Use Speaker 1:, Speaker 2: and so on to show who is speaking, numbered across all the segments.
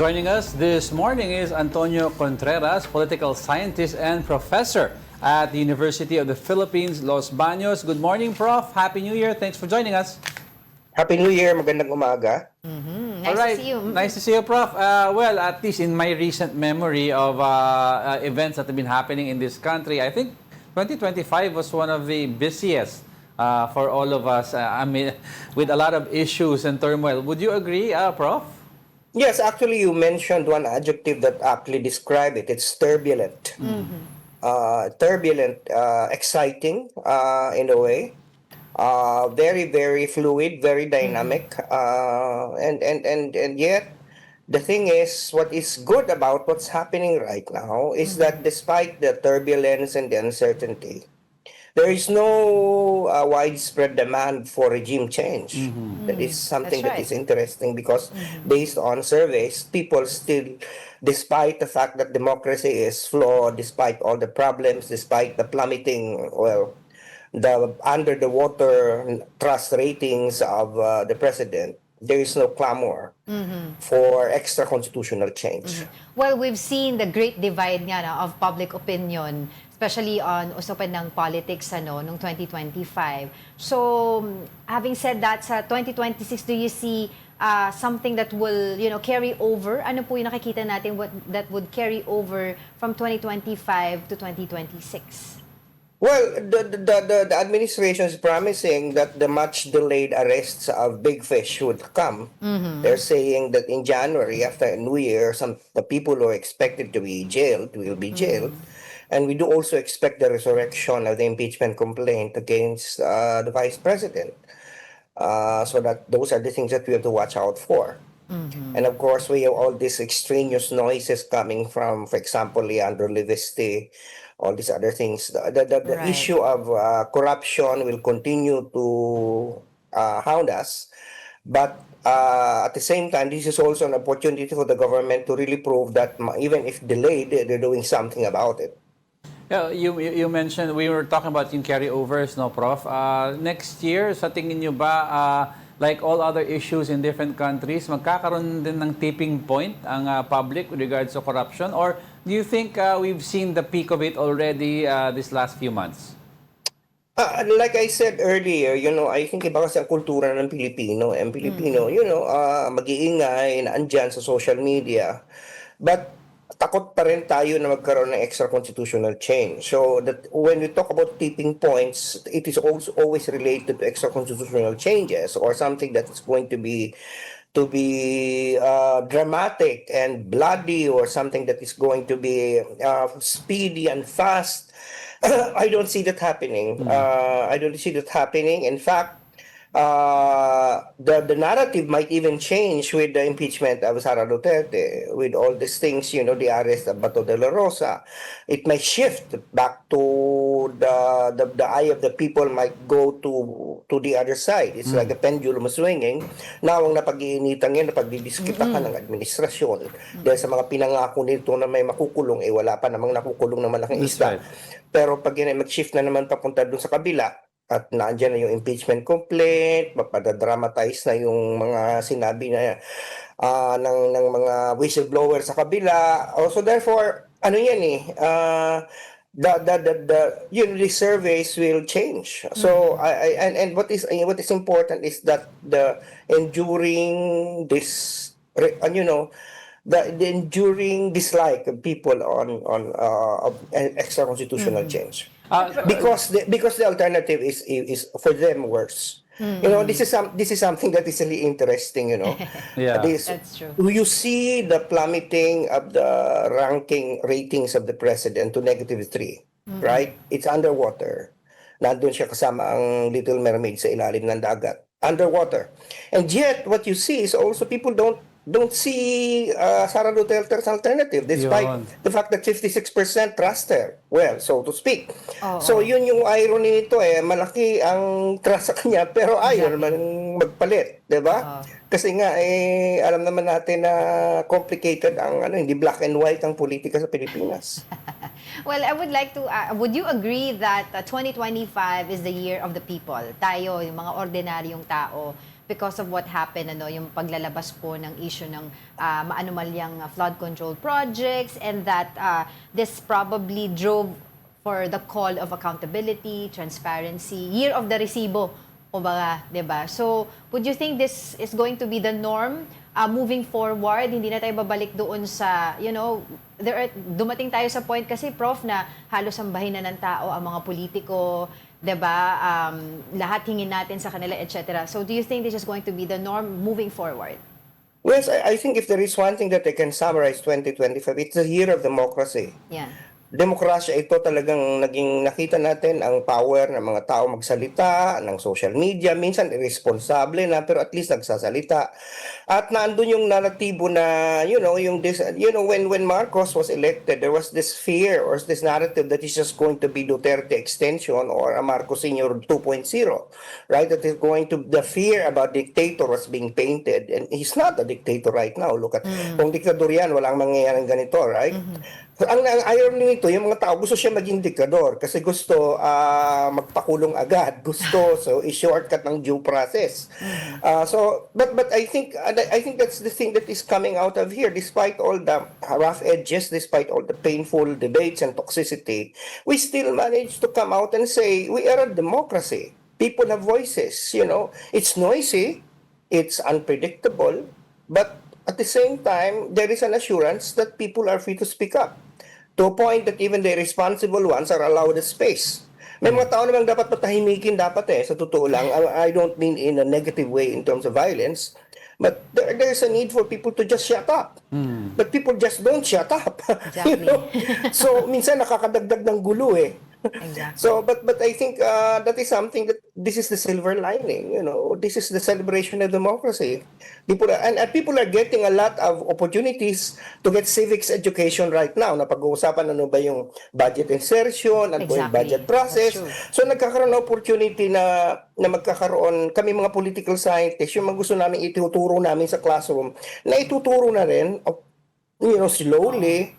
Speaker 1: Joining us this morning is Antonio Contreras, political scientist and professor at the University of the Philippines, Los Baños. Good morning, Prof. Happy New Year. Thanks for joining us.
Speaker 2: Happy New Year. Magandang umaga.
Speaker 1: All right.
Speaker 3: To see you.
Speaker 1: Nice to see you, Prof. Well, at least in my recent memory of events that have been happening in this country, I think 2025 was one of the busiest for all of us. I mean, with a lot of issues and turmoil. Would you agree, Prof?
Speaker 2: Yes, actually, you mentioned one adjective that aptly describe it. It's turbulent. Turbulent, exciting in a way. Very, very fluid, very dynamic. And yet, the thing is, what is good about what's happening right now is that despite the turbulence and the uncertainty, there is no widespread demand for regime change. That is something that
Speaker 3: That's
Speaker 2: is
Speaker 3: right.
Speaker 2: interesting because based on surveys, people still, despite the fact that democracy is flawed, despite all the problems, despite the plummeting, well, the under the water trust ratings of the president, there is no clamor for extra constitutional change.
Speaker 3: Well, we've seen the great divide nga no, of public opinion, especially on usapan ng politics noong 2025. So, having said that, sa 2026, do you see something that will, carry over? Ano po yung nakikita natin that would carry over from 2025 to 2026?
Speaker 2: Well, the administration is promising that the much delayed arrests of big fish would come. They're saying that in January, after New Year, the people who are expected to be jailed will be jailed. And we do also expect the resurrection of the impeachment complaint against the vice president. So that those are the things that we have to watch out for. And of course, we have all these extraneous noises coming from, for example, Leandro Leviste, all these other things. The
Speaker 3: Right.
Speaker 2: issue of corruption will continue to hound us. But at the same time, this is also an opportunity for the government to really prove that even if delayed, they're doing something about it.
Speaker 1: Yeah, you mentioned, we were talking about yung carryovers, no, Prof? Next year, sa tingin nyo ba, like all other issues in different countries, magkakaroon din ng tipping point ang public with regards to corruption? Or do you think we've seen the peak of it already this last few months?
Speaker 2: Like I said earlier, I think iba kasi ang kultura ng Pilipino. Ang Pilipino, mag-iingay, naandyan sa social media. But takot pa rin tayo na magkaroon ng extra constitutional change. So that when we talk about tipping points, it is also always related to extra constitutional changes or something that is going to be dramatic and bloody or something that is going to be speedy and fast. I don't see that happening. I don't see that happening. In fact, the narrative might even change with the impeachment of Sara Duterte, with all these things, the arrest of Bato de la Rosa. It might shift back to the eye of the people might go to the other side. It's like a pendulum swinging. Now, ang napag-iinitan yan, napagdidiskita ka ng administrasyon. Dahil sa mga pinangako nito na may makukulong, wala pa namang nakukulong na malaking
Speaker 1: That's
Speaker 2: isda.
Speaker 1: right.
Speaker 2: Pero pag yan ay mag-shift na naman papunta doon sa kabila, at nandiyan na yung impeachment complaint, mapadadramatize na yung mga sinabi na ng mga whistleblower sa kabila. Also therefore, ano yan the surveys will change. So and what is important is that the enduring the enduring dislike of people on of extra constitutional change. Because the alternative is for them worse. This is something that is really interesting.
Speaker 1: Yeah.
Speaker 3: That's true.
Speaker 2: You see the plummeting of the ratings of the president to -3, right? It's underwater. Nandun siya kasama ang Little Mermaid sa ilalim ng dagat. Underwater. And yet, what you see is also people don't see Sara Duterte's alternative despite
Speaker 1: Yun.
Speaker 2: the fact that 56% trust her. Well, so to speak.
Speaker 3: Oo.
Speaker 2: So yun yung irony nito malaki ang trust sa kanya pero ayaw naman magpalit, 'di ba? Kasi nga alam naman natin na complicated ang hindi black and white ang politika sa Pilipinas.
Speaker 3: Well, I would like to, would you agree that 2025 is the year of the people? Tayo, yung mga ordinaryong tao. because of what happened, yung paglalabas po ng issue ng maanumalyang flood control projects, and that this probably drove for the call of accountability, transparency, year of the resibo, kumbaga, 'di ba? So, would you think this is going to be the norm moving forward? Hindi na tayo babalik doon sa, dumating tayo sa point kasi, Prof, na halos sambahin na ng tao ang mga politiko, 'di ba? Lahat hingin natin sa kanila, etc. So, do you think this is going to be the norm moving forward?
Speaker 2: Yes, I think if there is one thing that I can summarize 2025, it's the year of democracy.
Speaker 3: Yeah.
Speaker 2: Demokrasya ito, talagang naging nakita natin ang power ng mga tao magsalita, ng social media, minsan irresponsible na pero at least nagsasalita. At naandun yung naratibo na, when Marcos was elected, there was this fear or this narrative that he's just going to be Duterte extension or a Marcos Sr. 2.0, right? That is going to, the fear about dictator was being painted, and he's not a dictator right now. Look at, kung diktador yan, walang mangyayaring ganito, right? Ang irony nito, yung mga tao gusto siya maging dikador kasi gusto magpakulong agad, gusto i-shortcut ng due process. But I think that's the thing that is coming out of here. Despite all the rough edges, despite all the painful debates and toxicity, we still manage to come out and say we are a democracy. People have voices, It's noisy, it's unpredictable, but at the same time, there is an assurance that people are free to speak up. To a point that even the irresponsible ones are allowed a space. May mga tao namang dapat patahimikin sa totoo lang. I don't mean in a negative way in terms of violence, but there's a need for people to just shut up. But people just don't shut up.
Speaker 3: Exactly.
Speaker 2: So, minsan nakakadagdag ng gulo
Speaker 3: Exactly.
Speaker 2: So, but I think that is something that this is the silver lining. This is the celebration of democracy. People are getting a lot of opportunities to get civics education right now. Napag-uusapan ba yung budget insertion, ano yung budget process. So, nagkakaroon ng opportunity na magkakaroon kami mga political scientists, yung mga gusto namin ituturo namin sa classroom, na ituturo na rin, slowly.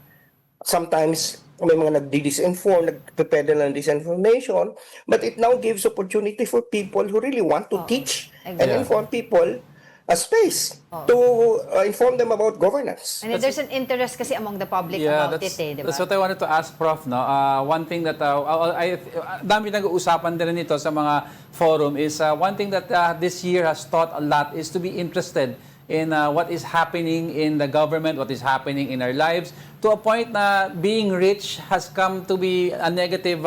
Speaker 2: Sometimes may mga nagdi-disinform, nagpe-peddle ng disinformation, but it now gives opportunity for people who really want to teach and inform people a space to inform them about governance.
Speaker 3: And there's an interest kasi among the public about it, di ba?
Speaker 1: That's what I wanted to ask, Prof. No? One thing that dami nag-uusapan din ito sa mga forum is one thing that this year has taught a lot is to be interested in what is happening in the government, what is happening in our lives, to a point na being rich has come to be a negative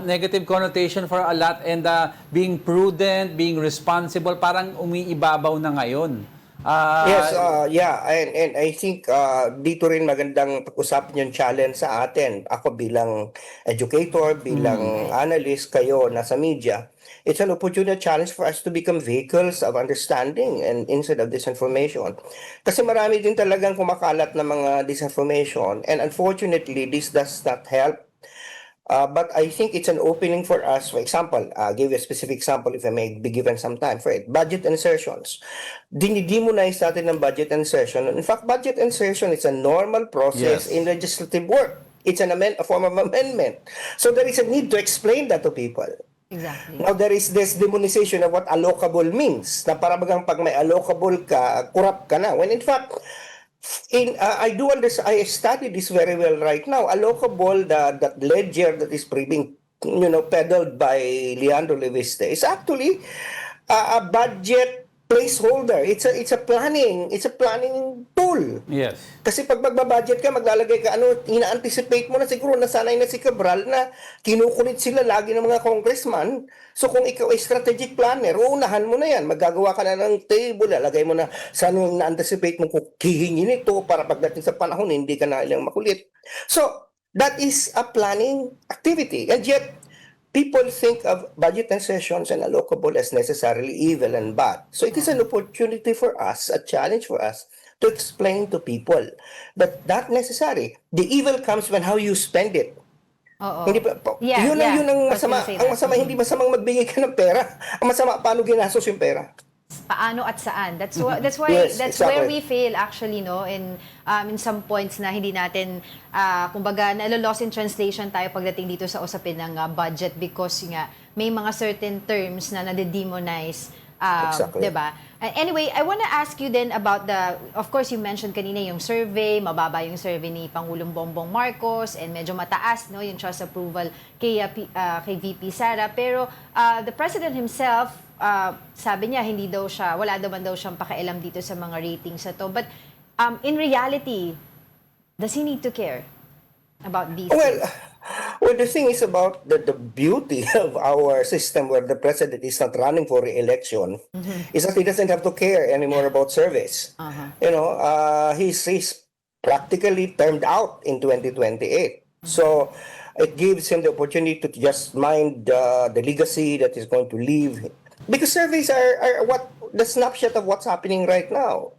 Speaker 1: negative connotation for a lot, and being prudent, being responsible, parang umiibabaw na ngayon.
Speaker 2: Yes, and I think dito rin magandang pag-usapan yung challenge sa atin. Ako bilang educator, bilang analyst, kayo nasa media, it's an opportunity challenge for us to become vehicles of understanding and instead of disinformation. Kasi marami din talagang kumakalat na mga disinformation, and unfortunately, this does not help. But I think it's an opening for us. For example, I'll give you a specific example if I may be given some time for it. Budget insertions. Dinidemonize natin ng budget insertion. In fact, budget insertion is a normal process in legislative work. It's a form of amendment. So there is a need to explain that to people.
Speaker 3: Exactly.
Speaker 2: Now, there is this demonization of what allocable means. Na para bagang pag may allocable ka, corrupt ka na. When in fact, I do understand. I study this very well right now. Allocable, that ledger that is being peddled by Leandro Leviste is actually a budget placeholder. It's a planning tool.
Speaker 1: Yes.
Speaker 2: Kasi pag magbabudget ka, maglalagay ka, ina-anticipate mo na siguro, nasanay na si Cabral na kinukulit sila lagi ng mga congressman. So kung ikaw ay strategic planner, uunahan mo na yan. Maggagawa ka na ng table, lalagay mo na saan yung na-anticipate mo kung hihingin ito para pagdating sa panahon, hindi ka na ilang makulit. So, that is a planning activity. And yet, people think of budget insertions and allocable as necessarily evil and bad. So it is an opportunity for us, a challenge for us, to explain to people that not necessary. The evil comes when how you spend it. Hindi pa, yun ang masama. Ang masama, hindi masamang magbigay ka ng pera. Ang masama, paano ginastos yung pera.
Speaker 3: Paano at saan? That's why
Speaker 2: Yes,
Speaker 3: that's
Speaker 2: exactly.
Speaker 3: where we fail actually, no, in some points na hindi natin kumbaga nalo-lost in translation tayo pagdating dito sa usapin ng budget, because nga may mga certain terms na nade-demonize
Speaker 2: Exactly.
Speaker 3: Diba? Anyway, I want to ask you then about of course, you mentioned kanina yung survey, mababa yung survey ni Pangulong Bongbong Marcos and medyo mataas, no, yung trust approval kay VP Sara. Pero the President himself, sabi niya, wala naman daw siyang pakialam dito sa mga ratings na to. But in reality, does he need to care about these things?
Speaker 2: Well, the thing is about the beauty of our system where the president is not running for re-election is that he doesn't have to care anymore about service. You know, he's practically termed out in 2028. So it gives him the opportunity to just mind the legacy that he's going to leave. Because surveys are what the snapshot of what's happening right now.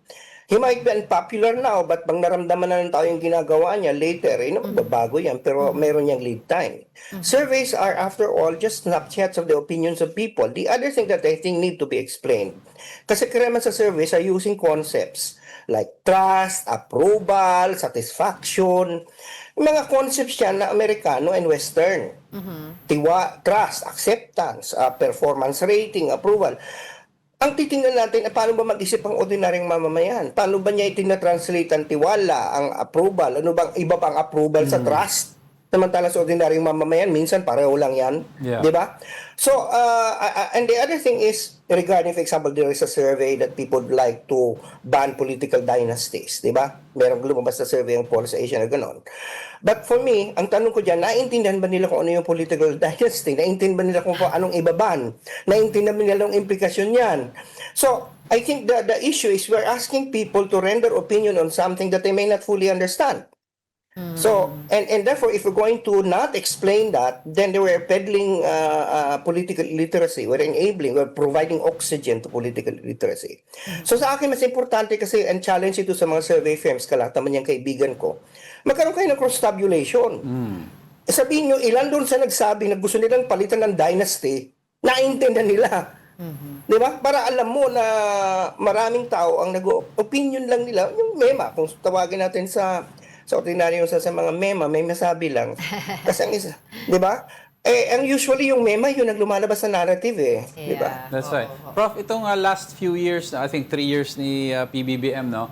Speaker 2: He might be unpopular now, but pag naramdaman na ng tao yung ginagawa niya later, babago yan, pero meron niyang lead time. Surveys are, after all, just snapshots of the opinions of people. The other thing that I think need to be explained, kasi karamihan sa surveys are using concepts like trust, approval, satisfaction, mga concepts yan na Amerikano and Western. Trust, acceptance, performance rating, approval. Ang titingnan natin, paano ba mag-isip ang ordinaryong mamamayan? Paano ba niya itinatranslate ang tiwala, ang approval? Ano bang iba pang approval sa trust? Samantala sa ordinaryong mamamayan, minsan pareho lang yan.
Speaker 1: Yeah.
Speaker 2: Di ba? So, and the other thing is, regarding, for example, there is a survey that people would like to ban political dynasties. Di ba? Merong lumabas na survey yung Pulse Asia na gano'n. But for me, ang tanong ko dyan, naiintindihan ba nila kung ano yung political dynasty? Naiintindihan ba nila kung anong ibaban? Naiintindihan ba nila ang implikasyon yan? So, I think the issue is we're asking people to render opinion on something that they may not fully understand. So, and therefore, if we're going to not explain that, then they were peddling political illiteracy. We're providing oxygen to political illiteracy. So sa akin, mas importante kasi, and challenge ito sa mga survey firms, kalata man yung kaibigan ko, magkaroon kayo ng cross-tabulation. Sabihin nyo, ilan doon sa nagsabi na gusto nilang palitan ng dynasty, naintindihan nila. Di ba? Para alam mo na maraming tao ang nag-opinion lang nila, yung mema, kung tawagin natin sa ordinaryo sa mga mema, may masabi lang. Kasi ang isa, di ba? Ang usually yung mema, yun ang lumalabas sa narrative di ba?
Speaker 1: That's right. Prof, itong last few years, I think 3 years ni PBBM, no,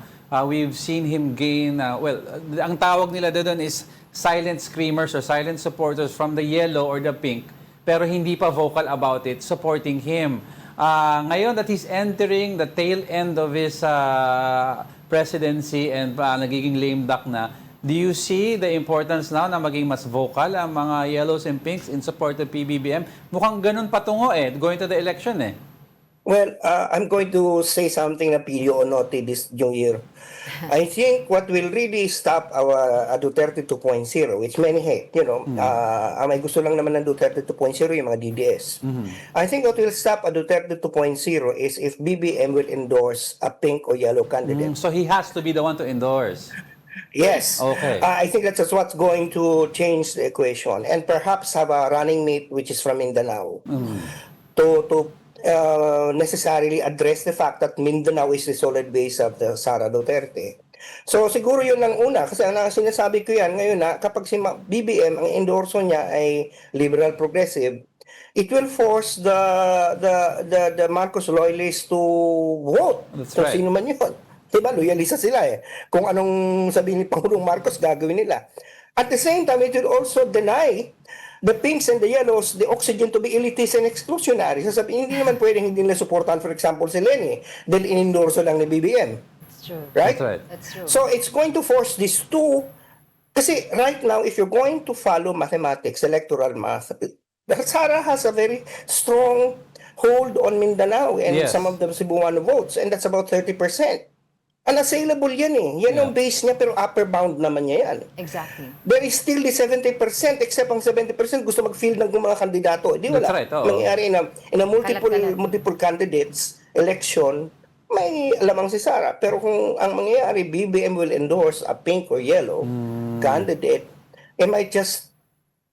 Speaker 1: we've seen him gain, ang tawag nila doon is silent screamers or silent supporters from the yellow or the pink, pero hindi pa vocal about it, supporting him. Ngayon that he's entering the tail end of his presidency and nagiging lame duck na, do you see the importance now na maging mas vocal ang mga yellows and pinks in support of PBBM? Mukhang ganun patungo going to the election
Speaker 2: Well, I'm going to say something na pilyo o noti this yung year. I think what will really stop our Duterte 2.0, which many hate, may gusto lang naman ng Duterte 2.0 yung mga DDS. I think what will stop a Duterte 2.0 is if BBM will endorse a pink or yellow candidate.
Speaker 1: So he has to be the one to endorse.
Speaker 2: Yes.
Speaker 1: Okay.
Speaker 2: I think that's what's going to change the equation, and perhaps have a running mate which is from Mindanao to necessarily address the fact that Mindanao is the solid base of the Sara Duterte. So siguro yun ang una, kasi ang sinasabi ko yan ngayon na kapag si BBM ang endorso niya ay liberal progressive, it will force the Marcos loyalists to vote.
Speaker 1: That's
Speaker 2: So
Speaker 1: right.
Speaker 2: sino man yun. Diba, loyalista sila Kung anong sabihin ni Pangulong Marcos, gagawin nila. At the same time, it will also deny the pinks and the yellows the oxygen to be elitist and exclusionary. Sasabihin, hindi naman pwedeng hindi nila supportan, for example, si Lenny, dahil inendorso lang ni BBM.
Speaker 3: That's true.
Speaker 2: Right?
Speaker 1: That's right.
Speaker 3: That's true.
Speaker 2: So, it's going to force these two. Kasi right now, if you're going to follow mathematics, electoral math, Sara has a very strong hold on Mindanao and
Speaker 1: Yes.
Speaker 2: some of the Cebuano votes, and that's about 30%. Unassailable yan Yan ang base niya, pero upper bound naman niya yan.
Speaker 3: Exactly.
Speaker 2: There is still the 70%, except ang 70% gusto mag-field ng mga kandidato. Di wala.
Speaker 1: That's right, oo.
Speaker 2: Mangyayari in a
Speaker 3: Kalat-kalat.
Speaker 2: multiple candidates election, may lamang si Sara. Pero kung ang mangyayari, BBM will endorse a pink or yellow candidate, it might just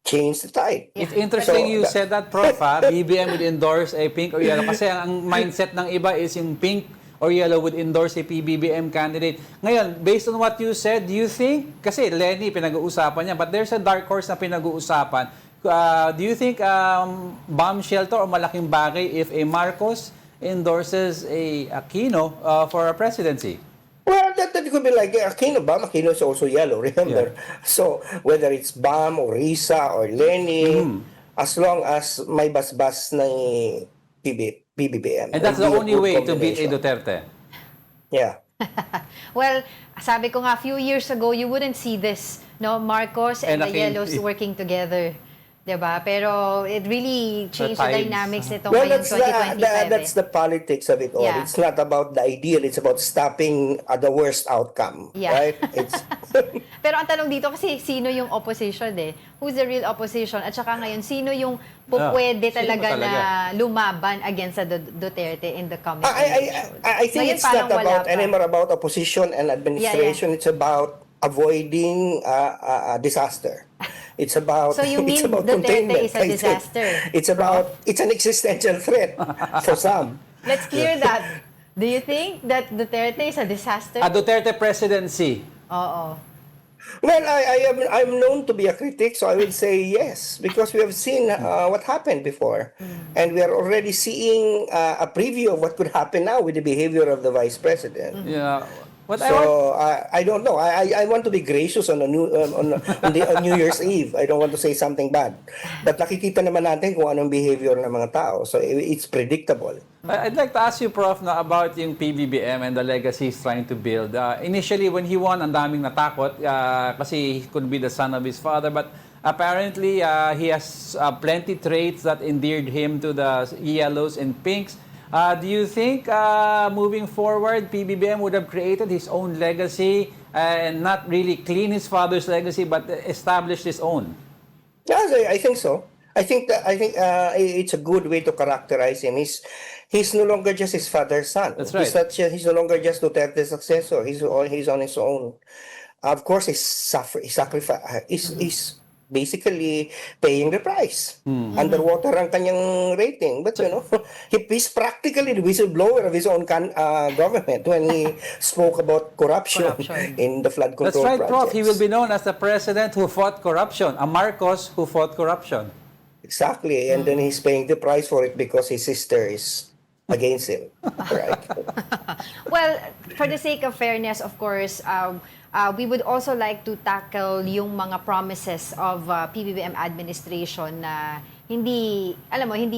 Speaker 2: change the tide.
Speaker 1: It's interesting
Speaker 2: So,
Speaker 1: you said that, Prof. BBM would endorse a pink or yellow. Kasi ang mindset ng iba is yung pink or yellow would endorse a PBBM candidate. Ngayon, based on what you said, do you think, kasi Lenny pinag-uusapan niya, but there's a dark horse na pinag-uusapan. Do you think bombshell to or malaking bagay if a Marcos endorses a Aquino for a presidency.
Speaker 2: Well, that could be like Aquino. Aquino is also yellow, remember? So whether it's Bam or Risa or Lenny, as long as may basbas ng PBBM,
Speaker 1: And that's
Speaker 2: it'll
Speaker 1: the
Speaker 2: be a
Speaker 1: only
Speaker 2: good
Speaker 1: way to beat a
Speaker 2: combination.
Speaker 1: Duterte.
Speaker 2: Yeah.
Speaker 3: Well, sabi ko nga, a few years ago, you wouldn't see this, no? Marcos and the Yellows working together. Diba? Pero it really changed the
Speaker 1: tides.
Speaker 3: dynamics nito
Speaker 2: Well,
Speaker 3: ngayong
Speaker 2: that's
Speaker 3: 2025.
Speaker 2: the politics of it all.
Speaker 3: Yeah.
Speaker 2: It's not about the ideal. It's about stopping the worst outcome,
Speaker 3: Yeah.
Speaker 2: right? It's
Speaker 3: Pero ang tanong dito kasi, sino yung opposition eh? Who's the real opposition? At saka ngayon, sino yung pupwede
Speaker 1: sino
Speaker 3: talaga na
Speaker 1: talaga?
Speaker 3: lumaban against sa Duterte in the coming
Speaker 2: I
Speaker 3: elections?
Speaker 2: I think
Speaker 3: Ngayon,
Speaker 2: it's not
Speaker 3: parang wala
Speaker 2: about
Speaker 3: pa.
Speaker 2: anymore about opposition and administration. It's about avoiding disaster. It's about
Speaker 3: So you mean
Speaker 2: it's about
Speaker 3: Duterte
Speaker 2: containment.
Speaker 3: is a
Speaker 2: I think.
Speaker 3: disaster,
Speaker 2: It's an existential threat for some.
Speaker 3: Let's clear that. Do you think that Duterte is a disaster?
Speaker 1: A Duterte presidency.
Speaker 3: Oo.
Speaker 2: Well, I'm known to be a critic, so I will say yes, because we have seen what happened before, and we are already seeing a preview of what could happen now with the behavior of the vice president.
Speaker 1: Yeah. What I want
Speaker 2: So I don't know. I want to be gracious on on New Year's Eve. I don't want to say something bad, but nakikita naman natin kung anong behavior ng mga tao. So it's predictable.
Speaker 1: I'd like to ask you, Prof, na about yung PBBM and the legacy he's trying to build. Initially, when he won, ang daming natakot kasi he could be the son of his father. But apparently, he has plenty traits that endeared him to the yellows and pinks. Do you think moving forward, PBBM would have created his own legacy and not really clean his father's legacy, but established his own?
Speaker 2: Yes, I think so. I think it's a good way to characterize him. He's no longer just his father's son.
Speaker 1: That's right.
Speaker 2: He's no longer just Duterte's successor. He's on his own. Of course, he's basically paying the price. Underwater ang kanyang rating. But he's practically the whistleblower of his own government when he spoke about corruption in the flood
Speaker 1: That's
Speaker 2: control
Speaker 1: right, Prof.
Speaker 2: projects.
Speaker 1: He will be known as the president who fought corruption, a Marcos who fought corruption.
Speaker 2: Exactly. And then he's paying the price for it because his sister is against him. Right.
Speaker 3: Well, for the sake of fairness, of course, we would also like to tackle yung mga promises of PBBM administration na hindi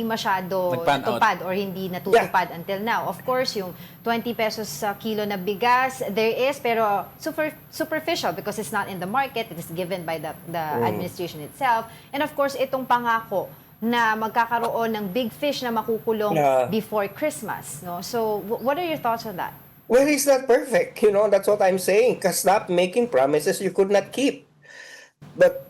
Speaker 3: masyado
Speaker 1: Nag-pan out.
Speaker 3: natupad or hindi natutupad until now. Of course, yung 20 pesos sa kilo na bigas, there is, pero superficial because it's not in the market. It is given by the administration itself. And of course, itong pangako na magkakaroon ng big fish na makukulong before Christmas. No? So, what are your thoughts on that?
Speaker 2: Well, he's not perfect. That's what I'm saying. Stop making promises you could not keep. But,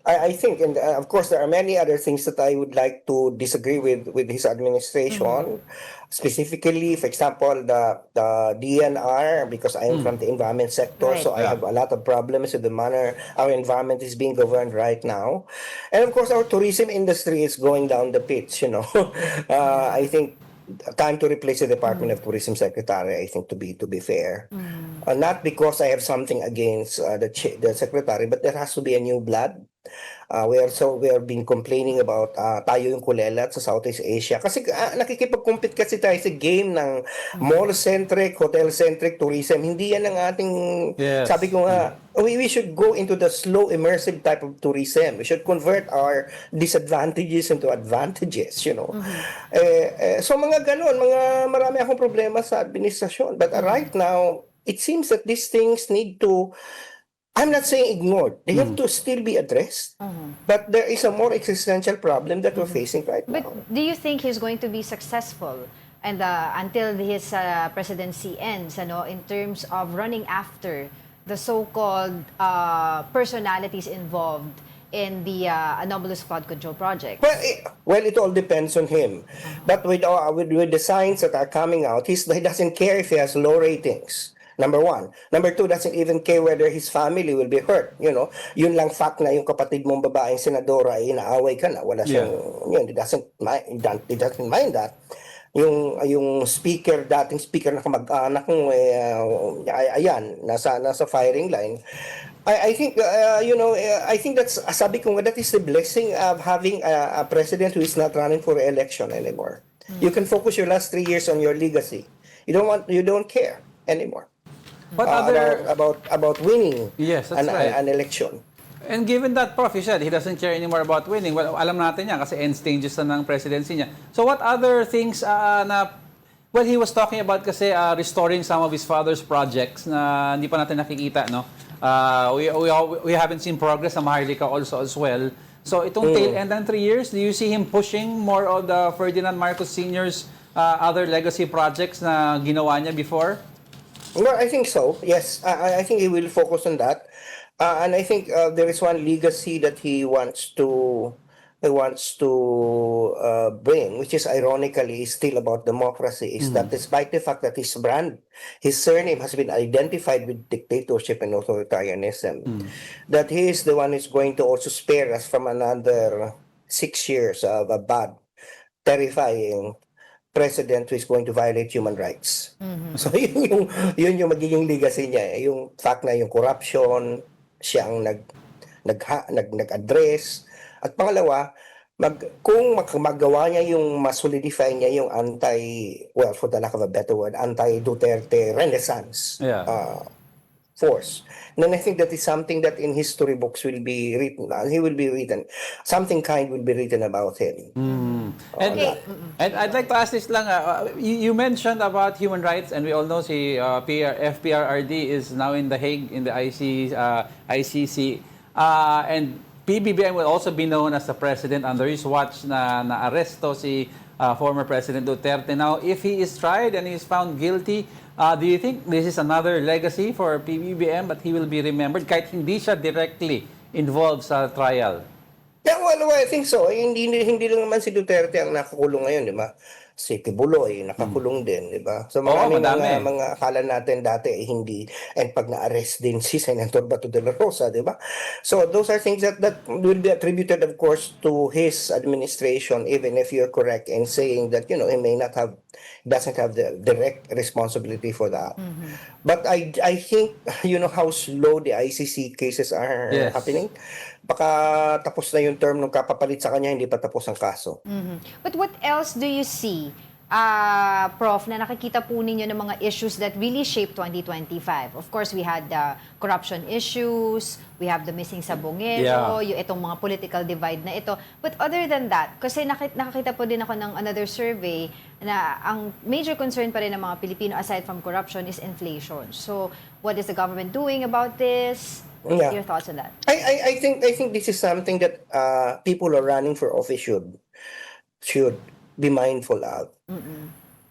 Speaker 2: I think, and of course, there are many other things that I would like to disagree with his administration. Specifically, for example, the DNR, because I'm from the environment sector,
Speaker 3: Right.
Speaker 2: so I have a lot of problems with the manner our environment is being governed right now. And of course, our tourism industry is going down the pitch, I think time to replace the Department of Tourism Secretary, I think, to be fair. Not because I have something against the secretary, but there has to be a new blood. We have been complaining about tayo yung kulelat sa Southeast Asia kasi nakikipag-compete kasi tayo sa game ng mall-centric, hotel-centric tourism. Hindi yan ang ating sabi ko nga, we should go into the slow immersive type of tourism. We should convert our disadvantages into advantages, so mga ganon, marami akong problema sa administrasyon. But right now, it seems that these things need to, I'm not saying ignored. They have to still be addressed. But there is a more existential problem that we're facing right
Speaker 3: But
Speaker 2: now.
Speaker 3: do you think he's going to be successful and until his presidency ends, in terms of running after the so-called personalities involved in the anomalous flood control project?
Speaker 2: Well, it all depends on him. But with the signs that are coming out, he doesn't care if he has low ratings. Number one. Number two, doesn't even care whether his family will be hurt. Yun lang fact na yung kapatid mong babaeng senadora ay inaaway ka na. Wala siyang, he doesn't mind that. Yung dating speaker na kamag-anak mo, ayan, nasa firing line. I think, I think that's, sabi ko nga, that is the blessing of having a president who is not running for election anymore. You can focus your last 3 years on your legacy. You don't care anymore
Speaker 1: What other...
Speaker 2: about winning
Speaker 1: Yes, that's right.
Speaker 2: an election.
Speaker 1: And given that, Prof, you said he doesn't care anymore about winning. Well, alam natin yan kasi end stages na ng presidency niya. So what other things well, he was talking about kasi restoring some of his father's projects na hindi pa natin nakikita, no? We haven't seen progress sa Maharlika also as well. So itong tail end ng 3 years, do you see him pushing more of the Ferdinand Marcos Sr.'s other legacy projects na ginawa niya before?
Speaker 2: Well, I think so. Yes, I think he will focus on that, and I think there is one legacy that he wants to bring, which is ironically still about democracy, is that despite the fact that his surname has been identified with dictatorship and authoritarianism, that he is the one who's going to also spare us from another 6 years of a bad, terrifying president who is going to violate human rights. So yun yung magiging legacy niya, yung fact na yung corruption siya ang nag-address, at pangalawa, kung magawa niya yung masolidify niya yung well, for the lack of a better word, anti-Duterte renaissance force, then I think that is something that in history books will be written. Something kind will be written about him.
Speaker 1: And I'd like to ask this lang, you mentioned about human rights, and we all know si FPRRD is now in The Hague in the ICC, and PBBM will also be known as the president under his watch na aresto si former President Duterte. Now, if he is tried and he is found guilty, do you think this is another legacy for PBBM, but he will be remembered kahit hindi siya directly involved sa trial?
Speaker 2: Yeah, well, I think so. Hindi lang naman si Duterte ang nakakulong ngayon, di ba? Si Tibuloy, nakakulong din, di ba? So maraming mga akala natin dati hindi. And pag na-arrest din si Senator Bato de la Rosa, di ba? So those are things that will be attributed, of course, to his administration, even if you're correct in saying that, he doesn't have the direct responsibility for that. But I think, how slow the ICC cases are happening. Baka tapos na yung term nung kapapalit sa kanya, hindi pa tapos ang kaso.
Speaker 3: But what else do you see, Prof, na nakikita po ninyo ng mga issues that really shape 2025? Of course, we had the corruption issues, we have the missing sabongero, yung itong mga political divide na ito. But other than that, kasi nakakita po din ako ng another survey na ang major concern pa rin ng mga Pilipino aside from corruption is inflation. So, what is the government doing about this?
Speaker 2: Yeah.
Speaker 3: Your thoughts on that?
Speaker 2: I think this is something that people are running for office should be mindful of.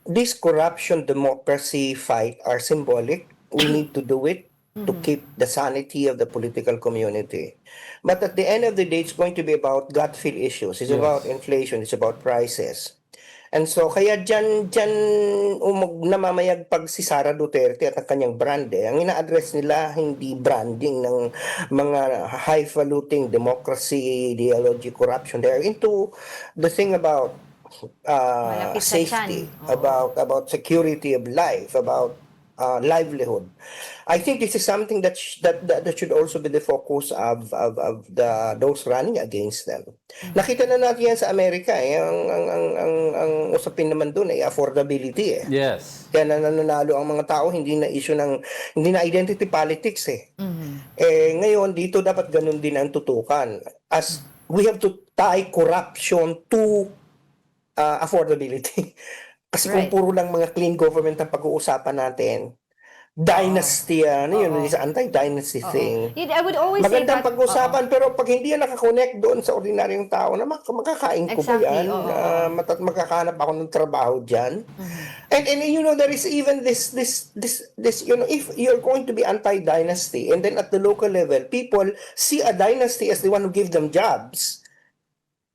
Speaker 2: This corruption democracy fight are symbolic. We need to do it to keep the sanity of the political community. But at the end of the day, it's going to be about gut feel issues. It's about inflation. It's about prices. And so, kaya dyan namamayagpag si Sara Duterte at ang kanyang brand. Ang ina-address nila, hindi branding ng mga highfalutin democracy, ideology, corruption. They're into the thing about safety, about security of life, about livelihood. I think this is something that should also be the focus of those running against them. Nakita na natin yan sa Amerika. Ang usapin naman doon ay affordability.
Speaker 1: Yes.
Speaker 2: Kaya nananalo ang mga tao, hindi na identity politics . Ngayon, dito dapat ganun din ang tutukan. As we have to tie corruption to affordability. Kasi kung puro lang mga clean government ang pag-uusapan natin, dynasty, is anti-dynasty thing.
Speaker 3: I would always
Speaker 2: magandang
Speaker 3: say that,
Speaker 2: pag-usapan, pero pag hindi yan nakakonect doon sa ordinaryong tao, na makakain ko ba yan? Makakahanap ako ng trabaho dyan. And there is even this, if you're going to be anti-dynasty, and then at the local level, people see a dynasty as the one who give them jobs.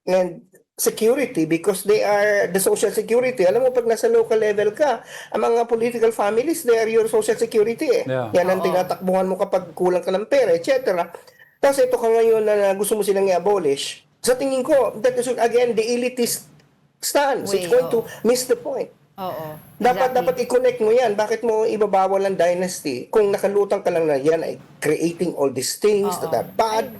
Speaker 2: And security, because they are the social security. Alam mo, pag nasa local level ka, ang mga political families, they are your social security . Yan ang tinatakbuhan mo kapag kulang ka ng pera, etc. Tapos ito ka ngayon na gusto mo silang i-abolish. Sa tingin ko, that is again the elitist stance. It's going to miss the point. Dapat i-connect mo yan. Bakit mo ibabawal ang dynasty kung nakalutang ka lang na yan ay creating all these things that are bad?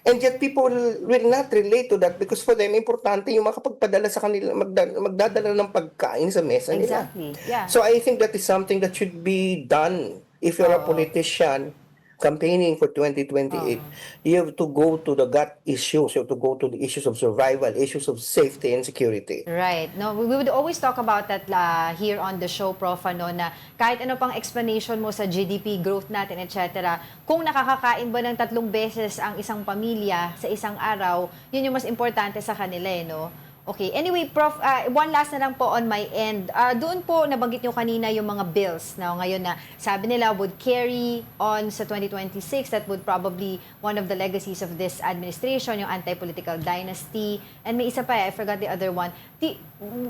Speaker 2: And yet people will not relate to that because for them, importante yung makapagpadala sa kanila, magdadala ng pagkain sa mesa nila.
Speaker 3: Exactly. Yeah.
Speaker 2: So I think that is something that should be done if you're a politician campaigning for 2028. You have to go to the gut issues. You have to go to the issues of survival, issues of safety and security.
Speaker 3: Right. No, we would always talk about that here on the show, Prof, ano, na kahit ano pang explanation mo sa GDP growth natin, etc., kung nakakakain ba ng 3 beses ang isang pamilya sa isang araw, yun yung mas importante sa kanila, no? Okay. Anyway, Prof, one last na lang po on my end. Doon po, nabanggit nyo kanina yung mga bills na ngayon na sabi nila would carry on sa 2026. That would probably one of the legacies of this administration, yung anti-political dynasty. And may isa pa, I forgot the other one.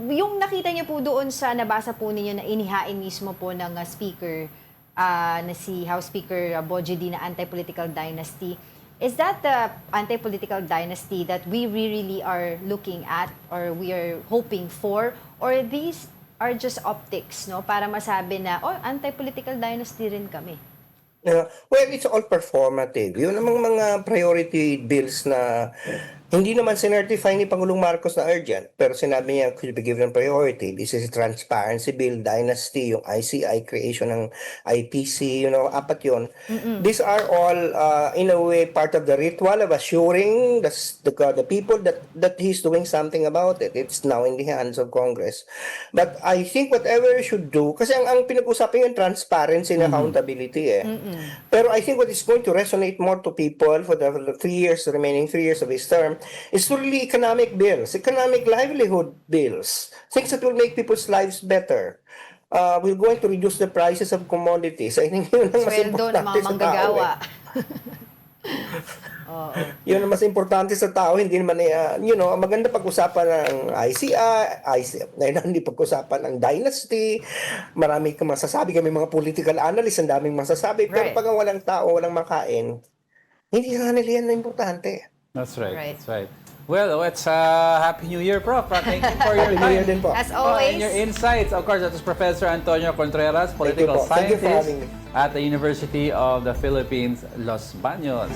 Speaker 3: Yung nakita niyo po doon sa nabasa po ninyo na inihain mismo po ng speaker, na si House Speaker Boji D na anti-political dynasty. Is that the anti-political dynasty that we really are looking at or we are hoping for? Or these are just optics, no? Para masabi na, oh, anti-political dynasty rin kami.
Speaker 2: Well, it's all performative. Yun namang mga priority bills na hindi naman sinertify ni Pangulong Marcos na urgent, pero sinabi niya could be given priority. This is transparency bill, dynasty, yung ICI, creation ng IPC, apat yun. These are all, in a way, part of the ritual of assuring the people that he's doing something about it. It's now in the hands of Congress. But I think whatever you should do, kasi ang pinag-usapan yung transparency and accountability Pero I think what is going to resonate more to people for the remaining 3 years of his term is really economic bills, economic livelihood bills, things that will make people's lives better. We're going to reduce the prices of commodities. I think yun ang mas
Speaker 3: Sweldo ng mga
Speaker 2: importante sa tao.
Speaker 3: manggagawa.
Speaker 2: Yun ang mas importante sa tao, hindi naman, maganda pag-usapan ng hindi pag-usapan ng dynasty, marami kang masasabi, kami mga political analysts, ang daming masasabi, pero pag walang tao, walang makain, hindi sa kanila yan na importante.
Speaker 1: That's right. That's right. Well, it's Happy New Year, Prof. Thank you for your
Speaker 2: Happy New Year
Speaker 1: time.
Speaker 2: din po.
Speaker 3: As always.
Speaker 1: And your insights. Of course, that was Professor Antonio Contreras, political
Speaker 2: Thank you for
Speaker 1: scientist
Speaker 2: having me.
Speaker 1: at the University of the Philippines, Los Baños.